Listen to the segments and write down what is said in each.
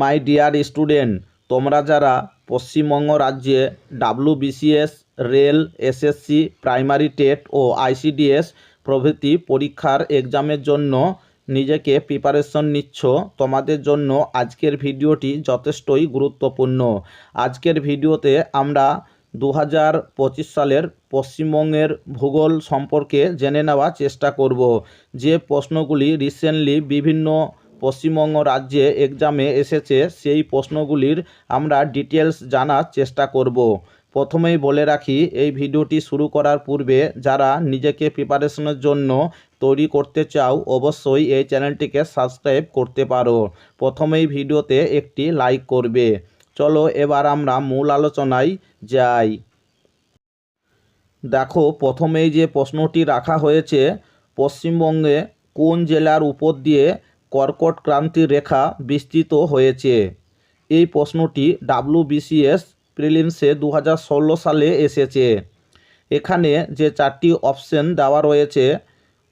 My dear student, তোমরা যারা পশ্চিমবঙ্গ রাজ্যে WBCS, rail, SSC, primary TET ও আইসিডিএস প্রভৃতি পরীক্ষার এক্সামের জন্য নিজেকে প্রিপারেশন নিচ্ছ, তোমাদের জন্য আজকের ভিডিওটি যথেষ্টই গুরুত্বপূর্ণ। আজকের ভিডিওতে আমরা 2025 সালের পশ্চিমবঙ্গের ভূগোল সম্পর্কে জেনে নেওয়ার চেষ্টা করব। যে প্রশ্নগুলি রিসেন্টলি বিভিন্ন পশ্চিমবঙ্গ রাজ্যে এক্সামে এসেছে সেই প্রশ্নগুলির আমরা ডিটেলস জানার চেষ্টা করব। প্রথমেই বলে রাখি, এই ভিডিওটি শুরু করার পূর্বে যারা নিজেকে প্রিপারেশনের জন্য তৈরি করতে চাও অবশ্যই এই চ্যানেলটিকে সাবস্ক্রাইব করতে পারো। প্রথমেই ভিডিওতে একটি লাইক করবে। চলো এবার আমরা মূল আলোচনায় যাই। দেখো, প্রথমেই যে প্রশ্নটি রাখা হয়েছে, পশ্চিমবঙ্গে কোন জেলার উপর দিয়ে কর্কট ক্রান্তির রেখা বিস্তৃত হয়েছে? এই প্রশ্নটি ডাব্লিউবিসিএস প্রিলিমসে 2016 সালে এসেছে। এখানে যে চারটি অপশন দেওয়া রয়েছে,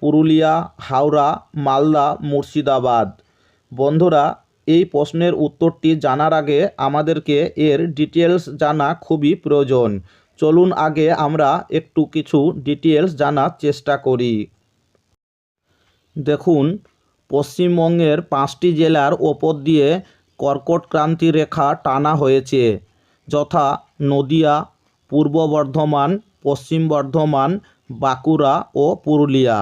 পুরুলিয়া, হাওড়া, মালদা, মুর্শিদাবাদ। বন্ধুরা, এই প্রশ্নের উত্তরটি জানার আগে আমাদেরকে এর ডিটেলস জানা খুবই প্রয়োজন। চলুন আগে আমরা একটু কিছু ডিটেলস জানার চেষ্টা করি। দেখুন, পশ্চিমবঙ্গের 5টি জেলার ওপর দিয়ে কর্কট ক্রান্তি রেখা টানা হয়েছে, যথা নদিয়া, পূর্ব বর্ধমান, পশ্চিম বর্ধমান, বাঁকুড়া ও পুরুলিয়া।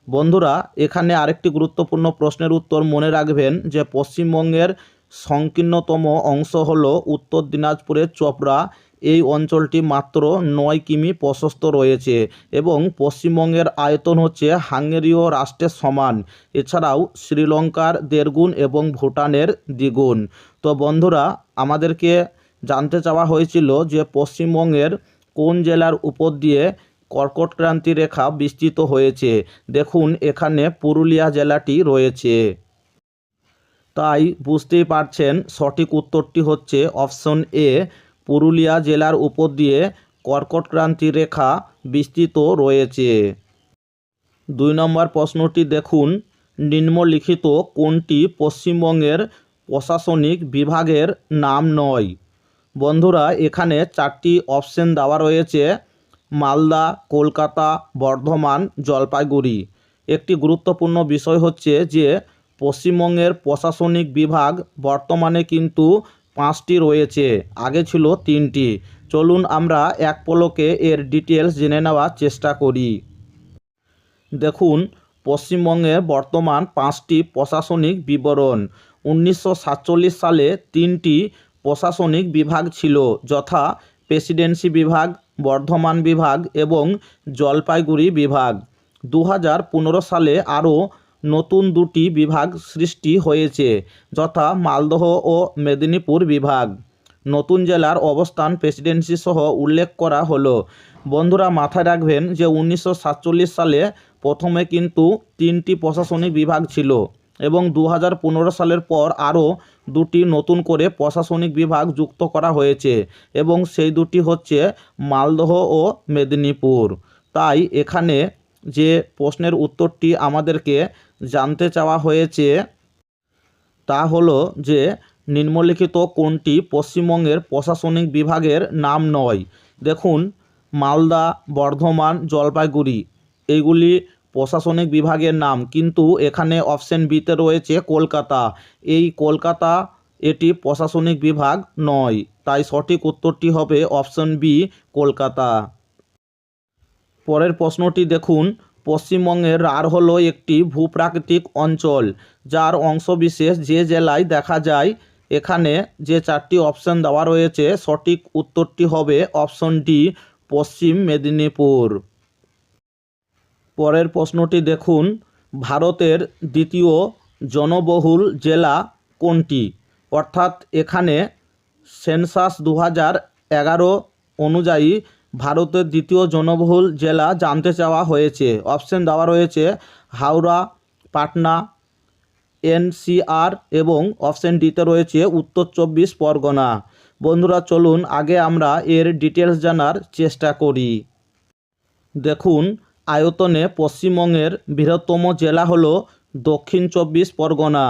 বন্ধুরা, এখানে আরেকটি গুরুত্বপূর্ণ প্রশ্নের উত্তর মনে রাখবেন যে পশ্চিমবঙ্গের সংকীর্ণতম অংশ হলো উত্তর দিনাজপুরের চপড়া। এই অঞ্চলটি মাত্র 9 কিমি প্রশস্ত রয়েছে এবং পশ্চিমবঙ্গের আয়তন হচ্ছে হাঙ্গেরীয় রাষ্ট্রের সমান। এছাড়াও শ্রীলঙ্কার 1.5 গুণ এবং ভুটানের 2 গুণ। তো বন্ধুরা, আমাদেরকে জানতে চাওয়া হয়েছিল যে পশ্চিমবঙ্গের কোন জেলার উপর দিয়ে কর্কট ক্রান্তি রেখা বিস্তৃত হয়েছে। দেখুন, এখানে পুরুলিয়া জেলাটি রয়েছে। তাই বুঝতেই পারছেন সঠিক উত্তরটি হচ্ছে অপশন এ, পুরুলিয়া জেলার উপর দিয়ে কর্কট ক্রান্তি রেখা বিস্তৃত রয়েছে। 2 নম্বর প্রশ্নটি দেখুন, নিম্নলিখিত কোনটি পশ্চিমবঙ্গের প্রশাসনিক বিভাগের নাম নয়? বন্ধুরা, এখানে 4টি অপশন দেওয়া রয়েছে, মালদা, কলকাতা, বর্ধমান, জলপাইগুড়ি। একটি গুরুত্বপূর্ণ বিষয় হচ্ছে যে পশ্চিমবঙ্গের প্রশাসনিক বিভাগ বর্তমানে কিন্তু 5টি রয়েছে, আগে ছিল 3টি। চলুন আমরা এক পলকে এর ডিটেলস জেনে নেওয়ার চেষ্টা করি। দেখুন, পশ্চিমবঙ্গে বর্তমান 5টি প্রশাসনিক বিবরণ। 1947 সালে 3টি প্রশাসনিক বিভাগ ছিল, যথা প্রেসিডেন্সি বিভাগ, বর্ধমান বিভাগ এবং জলপাইগুড়ি বিভাগ। 2015 সালে আরও নতুন 2টি বিভাগ সৃষ্টি হয়েছে, যথা মালদহ ও মেদিনীপুর বিভাগ। নতুন জেলার অবস্থান প্রেসিডেন্সি সহ উল্লেখ করা হলো। বন্ধুরা, মাথায় রাখবেন যে 1947 সালে প্রথমে কিন্তু 3টি প্রশাসনিক বিভাগ ছিল এবং 2015 সালের পর আরও 2টি নতুন করে প্রশাসনিক বিভাগ যুক্ত করা হয়েছে এবং সেই 2টি হচ্ছে মালদহ ও মেদিনীপুর। তাই এখানে যে প্রশ্নের উত্তরটি আমাদেরকে জানতে চাওয়া হয়েছে তা হলো যে নিম্নলিখিত কোনটি পশ্চিমবঙ্গের প্রশাসনিক বিভাগের নাম নয়? দেখুন, মালদা, বর্ধমান, জলপাইগুড়ি এইগুলি প্রশাসনিক বিভাগের নাম, কিন্তু এখানে অপশন বিতে রয়েছে কলকাতা। এই কলকাতা এটি প্রশাসনিক বিভাগ নয়, তাই সঠিক উত্তরটি হবে অপশন বি, কলকাতা। পরের প্রশ্নটি দেখুন, পশ্চিমবঙ্গের রাঢ় হলো একটি ভূপ্রাকৃতিক অঞ্চল যার অংশবিশেষ যে জেলায় দেখা যায়। এখানে যে 4টি অপশন দেওয়া রয়েছে, সঠিক উত্তরটি হবে অপশন ডি, পশ্চিম মেদিনীপুর। পরের প্রশ্নটি দেখুন, ভারতের দ্বিতীয় জনবহুল জেলা কোনটি? অর্থাৎ এখানে সেন্সাস 2011 অনুযায়ী ভারতের দ্বিতীয় জনবহুল জেলা জানতে চাওয়া হয়েছে। অপশন দেওয়া রয়েছে হাওড়া, পাটনা, এনসিআর এবং অপশন ডিতে রয়েছে উত্তর 24 পরগনা। বন্ধুরা, চলুন আগে আমরা এর ডিটেলস জানার চেষ্টা করি। দেখুন, আয়তনে পশ্চিমবঙ্গের বৃহত্তম জেলা হলো দক্ষিণ 24 পরগনা,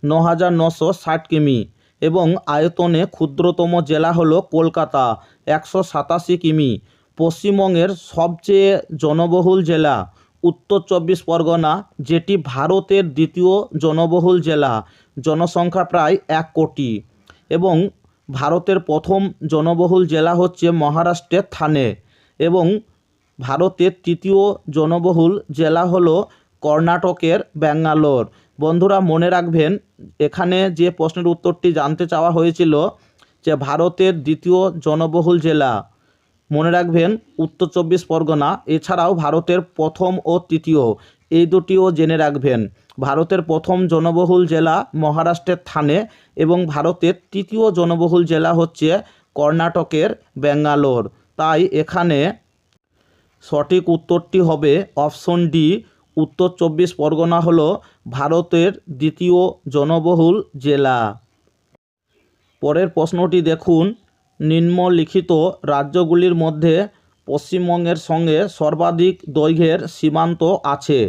9,960 কিমি। এবং আয়তনে ক্ষুদ্রতম জেলা হলো কলকাতা 187 কিমি। পশ্চিমবঙ্গের সবচেয়ে জনবহুল জেলা উত্তর চব্বিশ পরগনা, যেটি ভারতের দ্বিতীয় জনবহুল জেলা, জনসংখ্যা প্রায় 1 কোটি। এবং ভারতের প্রথম জনবহুল জেলা হচ্ছে মহারাষ্ট্রের থানে। এবং ভারতের তৃতীয় জনবহুল জেলা হলো কর্ণাটকের ব্যাঙ্গালোর। বন্ধুরা মনে রাখবেন, এখানে যে প্রশ্নের উত্তরটি জানতে চাওয়া হয়েছিল যে ভারতের দ্বিতীয় জনবহুল জেলা, মনে রাখবেন উত্তর চব্বিশ পরগনা। এছাড়াও ভারতের প্রথম ও তৃতীয়, এই দুটিও জেনে রাখবেন। ভারতের প্রথম জনবহুল জেলা মহারাষ্ট্রের থানে এবং ভারতের তৃতীয় জনবহুল জেলা হচ্ছে কর্ণাটকের ব্যাঙ্গালোর। তাই এখানে সঠিক উত্তরটি হবে অপশন ডি, উত্তর চব্বিশ পরগনা হলো ভারতের দ্বিতীয় জনবহুল জেলা। পরের প্রশ্নটি দেখুন, নিম্নলিখিত রাজ্যগুলির মধ্যে পশ্চিমবঙ্গের সঙ্গে সর্বাধিক দৈর্ঘ্যের সীমান্ত আছে?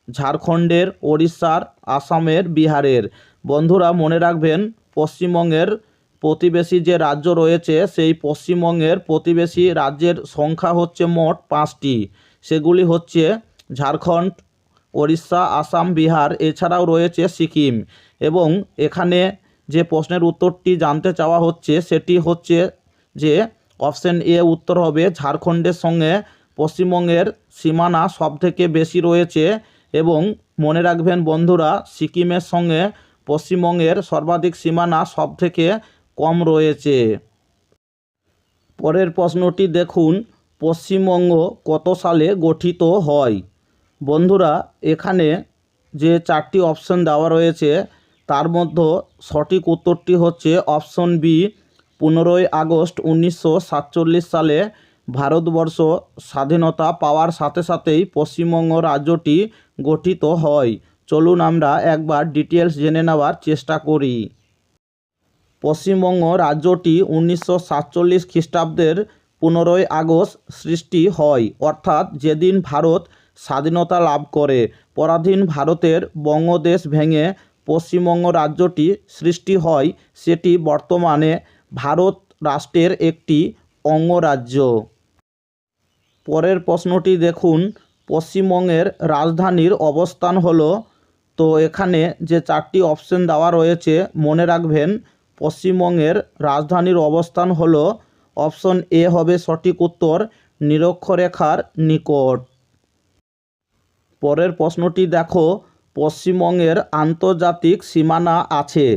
ঝাড়খণ্ডের, ওড়িশার, আসামের, বিহারের। বন্ধুরা মনে রাখবেন, পশ্চিমবঙ্গের প্রতিবেশী যে রাজ্য রয়েছে সেই পশ্চিমবঙ্গের প্রতিবেশী রাজ্যের সংখ্যা হচ্ছে মোট 5টি। সেগুলি হচ্ছে ঝাড়খণ্ড, ওড়িশা, আসাম, বিহার, এছাড়াও রয়েছে সিকিম। এবং এখানে যে প্রশ্নের উত্তরটি জানতে চাওয়া হচ্ছে সেটি হচ্ছে যে অপশন এ উত্তর হবে, ঝাড়খণ্ডের সঙ্গে পশ্চিমবঙ্গের সীমানা সবথেকে বেশি রয়েছে। এবং মনে রাখবেন বন্ধুরা, সিকিমের সঙ্গে পশ্চিমবঙ্গের সর্বাধিক সীমানা সবথেকে কম রয়েছে। পরের প্রশ্নটি দেখুন, পশ্চিমবঙ্গ কত সালে গঠিত হয়? বন্ধুরা এখানে যে 4টি অপশন দেওয়া রয়েছে তার মধ্যে সঠিক উত্তরটি হচ্ছে অপশন বি, 15ই আগস্ট 1947 সালে। ভারতবর্ষ স্বাধীনতা পাওয়ার সাথে সাথেই পশ্চিমবঙ্গ রাজ্যটি গঠিত হয়। চলুন আমরা একবার ডিটেলস জেনে নেওয়ার চেষ্টা করি। পশ্চিমবঙ্গ রাজ্যটি 1947 খ্রিস্টাব্দের 15ই আগস্ট সৃষ্টি হয়, অর্থাৎ যেদিন ভারত স্বাধীনতা লাভ করে। পরাধীন ভারতের বঙ্গদেশ ভেঙে পশ্চিমবঙ্গ রাজ্যটি সৃষ্টি হয়, সেটি বর্তমানে ভারত রাষ্ট্রের একটি অঙ্গরাজ্য। পরের প্রশ্নটি দেখুন, পশ্চিমবঙ্গের রাজধানীর অবস্থান হলো, তো এখানে যে 4টি অপশন দেওয়া রয়েছে মনে রাখবেন, পশ্চিমবঙ্গের রাজধানীর অবস্থান হলো অপশন এ হবে সঠিক উত্তর, নিরক্ষরেখার নিকট। পরের প্রশ্নটি দেখো, পশ্চিমবঙ্গের আন্তর্জাতিক সীমানা আছে?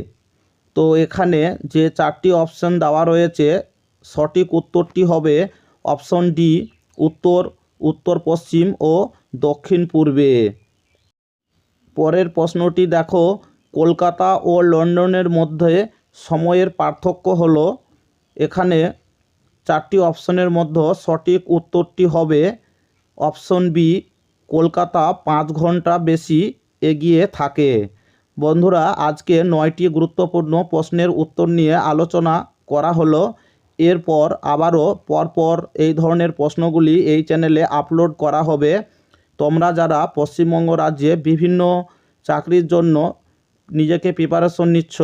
তো এখানে যে 4টি অপশন দেওয়া রয়েছে সঠিক উত্তরটি হবে অপশন ডি, উত্তর, উত্তর পশ্চিম ও দক্ষিণ পূর্বে। পরের প্রশ্নটি দেখো, কলকাতা ও লন্ডনের মধ্যে সময়ের পার্থক্য হলো? এখানে 4টি অপশনের মধ্যে সঠিক উত্তরটি হবে অপশন বি, কলকাতা 5 ঘন্টা বেশি এগিয়ে থাকে। বন্ধুরা আজকে 9টি গুরুত্বপূর্ণ প্রশ্নের উত্তর নিয়ে আলোচনা করা হলো। এরপর আবারও পরপর এই ধরনের প্রশ্নগুলি এই চ্যানেলে আপলোড করা হবে। তোমরা যারা পশ্চিমবঙ্গ রাজ্যে বিভিন্ন চাকরির জন্য নিজেকে প্রিপারেশন নিচ্ছ,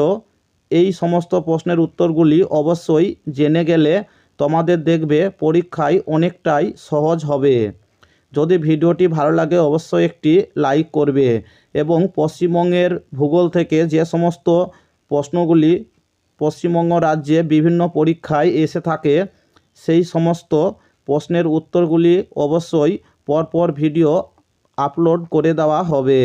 এই সমস্ত প্রশ্নের উত্তরগুলি অবশ্যই জেনে গেলে তোমাদের দেখবে পরীক্ষায় অনেকটাই সহজ হবে। যদি ভিডিওটি ভালো লাগে অবশ্যই একটি লাইক করবে এবং পশ্চিমবঙ্গের ভূগোল থেকে যে সমস্ত প্রশ্নগুলি পশ্চিমবঙ্গ রাজ্যে বিভিন্ন পরীক্ষায় এসে থাকে সেই সমস্ত প্রশ্নের উত্তরগুলি অবশ্যই পরপর ভিডিও আপলোড করে দেওয়া হবে।